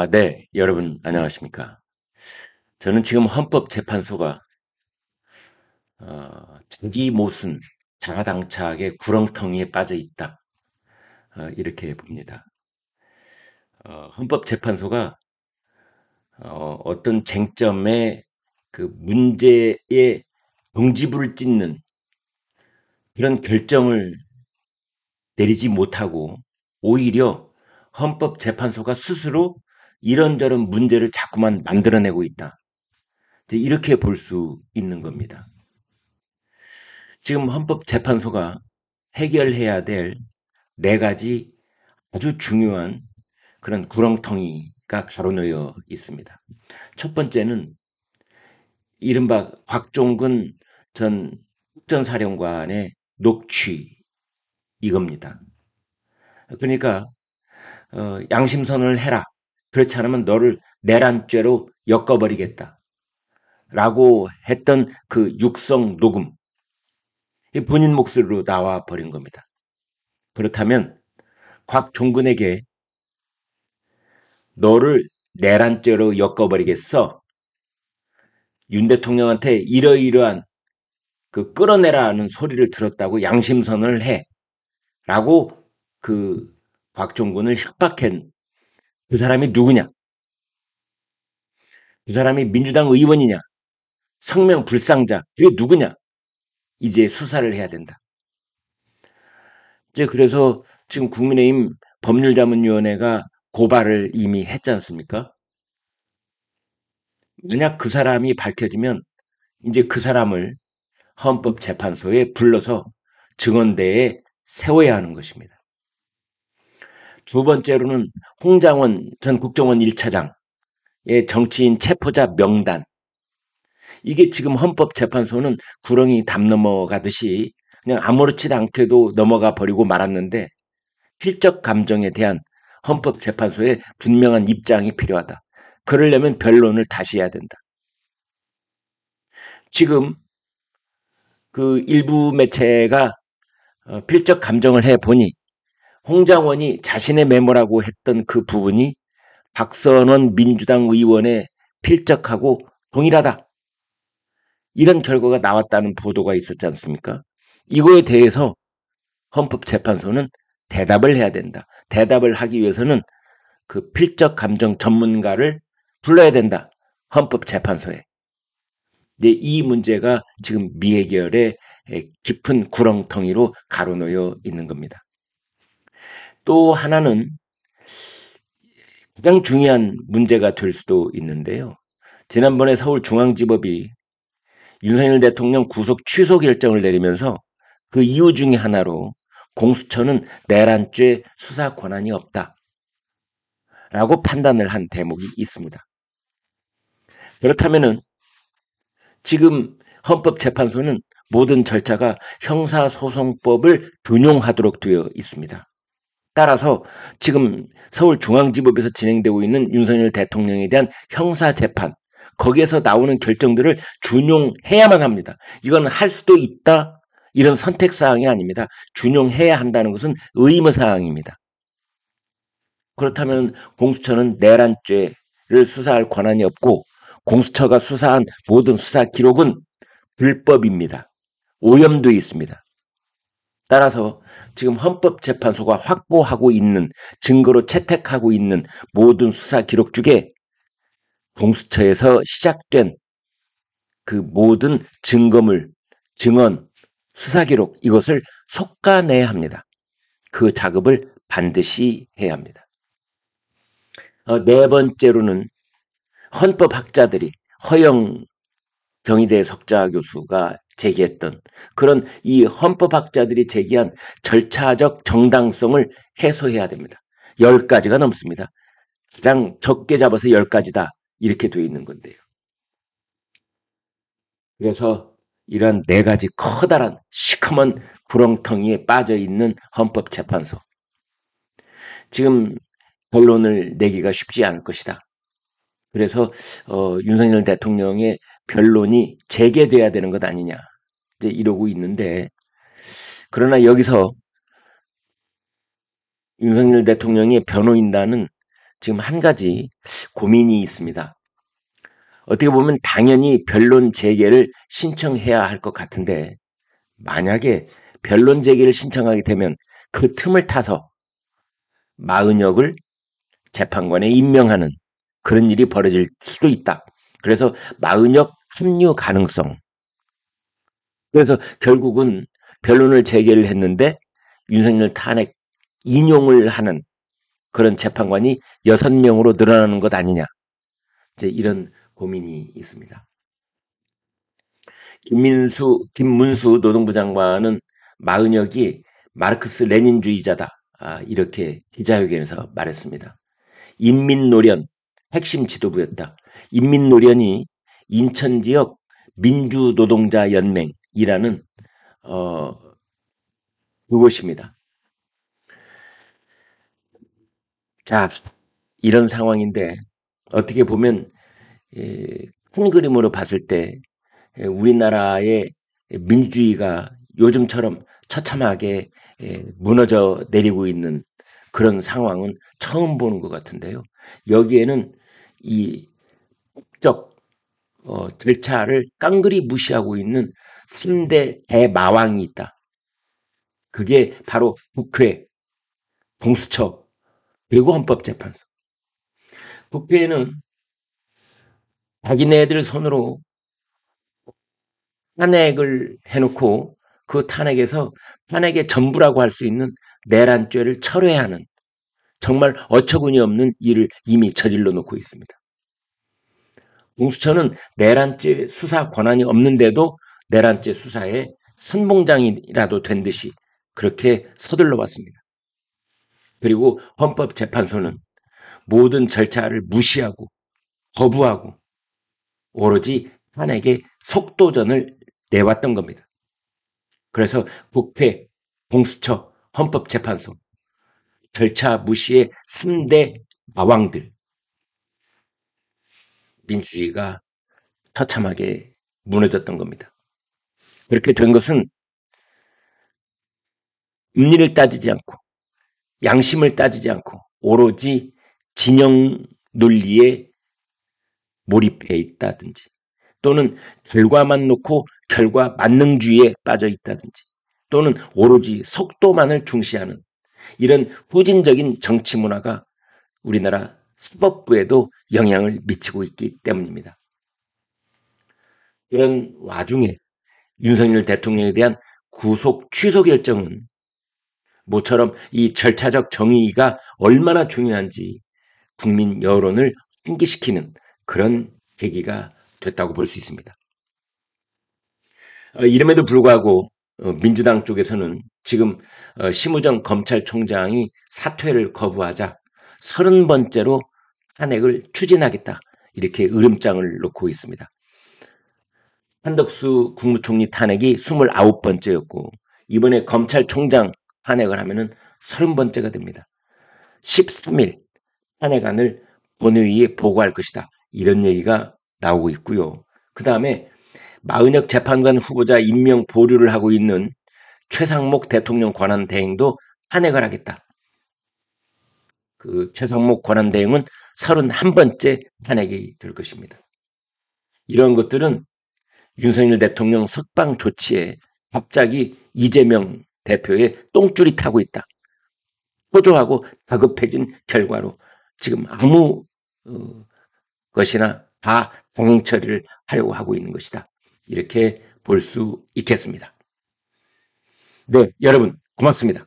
네, 여러분 안녕하십니까? 저는 지금 헌법재판소가 자기 모순, 자가당착의 구렁텅이에 빠져 있다. 이렇게 봅니다. 헌법재판소가 어떤 쟁점의 그 문제에 종지부를 찍는 그런 결정을 내리지 못하고 오히려 헌법재판소가 스스로 이런저런 문제를 자꾸만 만들어내고 있다. 이제 이렇게 볼 수 있는 겁니다. 지금 헌법재판소가 해결해야 될 네 가지 아주 중요한 그런 구렁텅이가 가로놓여 있습니다. 첫 번째는 이른바 곽종근 전 국전사령관의 녹취 이겁니다. 그러니까 양심선언을 해라. 그렇지 않으면 너를 내란죄로 엮어버리겠다. 라고 했던 그 육성 녹음. 본인 목소리로 나와 버린 겁니다. 그렇다면 곽종근에게 너를 내란죄로 엮어버리겠어. 윤 대통령한테 이러이러한 그 끌어내라는 소리를 들었다고 양심선언을 해. 라고 그 곽종근을 협박한 그 사람이 누구냐? 그 사람이 민주당 의원이냐? 성명 불상자. 그게 누구냐? 이제 수사를 해야 된다. 이제 그래서 지금 국민의힘 법률자문위원회가 고발을 이미 했지 않습니까? 만약 그 사람이 밝혀지면 이제 그 사람을 헌법재판소에 불러서 증언대에 세워야 하는 것입니다. 두 번째로는 홍장원 전 국정원 1차장의 정치인 체포자 명단. 이게 지금 헌법재판소는 구렁이 담 넘어가듯이 그냥 아무렇지도 않게도 넘어가 버리고 말았는데 필적 감정에 대한 헌법재판소의 분명한 입장이 필요하다. 그러려면 변론을 다시 해야 된다. 지금 그 일부 매체가 필적 감정을 해보니 홍장원이 자신의 메모라고 했던 그 부분이 박선원 민주당 의원의 필적하고 동일하다. 이런 결과가 나왔다는 보도가 있었지 않습니까? 이거에 대해서 헌법재판소는 대답을 해야 된다. 대답을 하기 위해서는 그 필적 감정 전문가를 불러야 된다. 헌법재판소에. 이제 이 문제가 지금 미해결의 깊은 구렁텅이로 가로놓여 있는 겁니다. 또 하나는 가장 중요한 문제가 될 수도 있는데요. 지난번에 서울중앙지법이 윤석열 대통령 구속 취소 결정을 내리면서 그 이유 중에 하나로 공수처는 내란죄 수사 권한이 없다라고 판단을 한 대목이 있습니다. 그렇다면은 지금 헌법재판소는 모든 절차가 형사소송법을 준용하도록 되어 있습니다. 따라서 지금 서울중앙지법에서 진행되고 있는 윤석열 대통령에 대한 형사재판, 거기에서 나오는 결정들을 준용해야만 합니다. 이건 할 수도 있다, 이런 선택사항이 아닙니다. 준용해야 한다는 것은 의무사항입니다. 그렇다면 공수처는 내란죄를 수사할 권한이 없고 공수처가 수사한 모든 수사 기록은 불법입니다. 오염되어 있습니다. 따라서 지금 헌법재판소가 확보하고 있는 증거로 채택하고 있는 모든 수사 기록 중에 공수처에서 시작된 그 모든 증거물, 증언, 수사 기록 이것을 속가내야 합니다. 그 작업을 반드시 해야 합니다. 네 번째로는 헌법학자들이 허영 경희대 석좌 교수가 제기했던 그런 이 헌법학자들이 제기한 절차적 정당성을 해소해야 됩니다. 10가지가 넘습니다. 가장 적게 잡아서 10가지다 이렇게 되어 있는 건데요. 그래서 이런 네 가지 커다란 시커먼 구렁텅이에 빠져 있는 헌법재판소. 지금 결론을 내기가 쉽지 않을 것이다. 그래서 윤석열 대통령의 변론이 재개돼야 되는 것 아니냐 이제 이러고 있는데, 그러나 여기서 윤석열 대통령의 변호인단은 지금 한 가지 고민이 있습니다. 어떻게 보면 당연히 변론 재개를 신청해야 할 것 같은데 만약에 변론 재개를 신청하게 되면 그 틈을 타서 마은혁을 재판관에 임명하는 그런 일이 벌어질 수도 있다. 그래서 마은혁 합류 가능성. 그래서 결국은 변론을 재개를 했는데 윤석열 탄핵 인용을 하는 그런 재판관이 6명으로 늘어나는 것 아니냐. 이제 이런 고민이 있습니다. 김문수 노동부 장관은 마은혁이 마르크스 레닌주의자다. 이렇게 기자회견에서 말했습니다. 인민노련 핵심 지도부였다. 인민노련이 인천 지역 민주노동자 연맹이라는 그곳입니다. 자, 이런 상황인데 어떻게 보면 큰 그림으로 봤을 때 우리나라의 민주주의가 요즘처럼 처참하게 무너져 내리고 있는 그런 상황은 처음 보는 것 같은데요. 여기에는 이 법적 절차를 깡그리 무시하고 있는 3대 대마왕이 있다. 그게 바로 국회, 공수처, 그리고 헌법재판소. 국회는 자기네들 손으로 탄핵을 해놓고 그 탄핵에서 탄핵의 전부라고 할 수 있는 내란죄를 철회하는 정말 어처구니 없는 일을 이미 저질러 놓고 있습니다. 공수처는 내란죄 수사 권한이 없는데도 내란죄 수사에 선봉장이라도 된 듯이 그렇게 서둘러 왔습니다. 그리고 헌법재판소는 모든 절차를 무시하고 거부하고 오로지 탄핵의 속도전을 내왔던 겁니다. 그래서 국회, 공수처, 헌법재판소 절차 무시의 3대 마왕들 민주주의가 처참하게 무너졌던 겁니다. 그렇게 된 것은 윤리를 따지지 않고 양심을 따지지 않고 오로지 진영 논리에 몰입해 있다든지 또는 결과만 놓고 결과 만능주의에 빠져 있다든지 또는 오로지 속도만을 중시하는 이런 후진적인 정치 문화가 우리나라 사법부에도 영향을 미치고 있기 때문입니다. 이런 와중에 윤석열 대통령에 대한 구속 취소 결정은 모처럼 이 절차적 정의가 얼마나 중요한지 국민 여론을 환기시키는 그런 계기가 됐다고 볼 수 있습니다. 이름에도 불구하고 민주당 쪽에서는 지금 심우정 검찰총장이 사퇴를 거부하자 30번째로 탄핵을 추진하겠다 이렇게 으름장을 놓고 있습니다. 한덕수 국무총리 탄핵이 29번째였고 이번에 검찰총장 탄핵을 하면은 30번째가 됩니다. 13일 탄핵안을 본회의에 보고할 것이다. 이런 얘기가 나오고 있고요. 그 다음에 마은혁 재판관 후보자 임명 보류를 하고 있는 최상목 대통령 권한대행도 탄핵을 하겠다. 그 최상목 권한대행은 31번째 탄핵이 될 것입니다. 이런 것들은 윤석열 대통령 석방 조치에 갑자기 이재명 대표의 똥줄이 타고 있다. 호조하고 다급해진 결과로 지금 아무 것이나 다 당행 처리를 하려고 하고 있는 것이다. 이렇게 볼 수 있겠습니다. 네, 여러분 고맙습니다.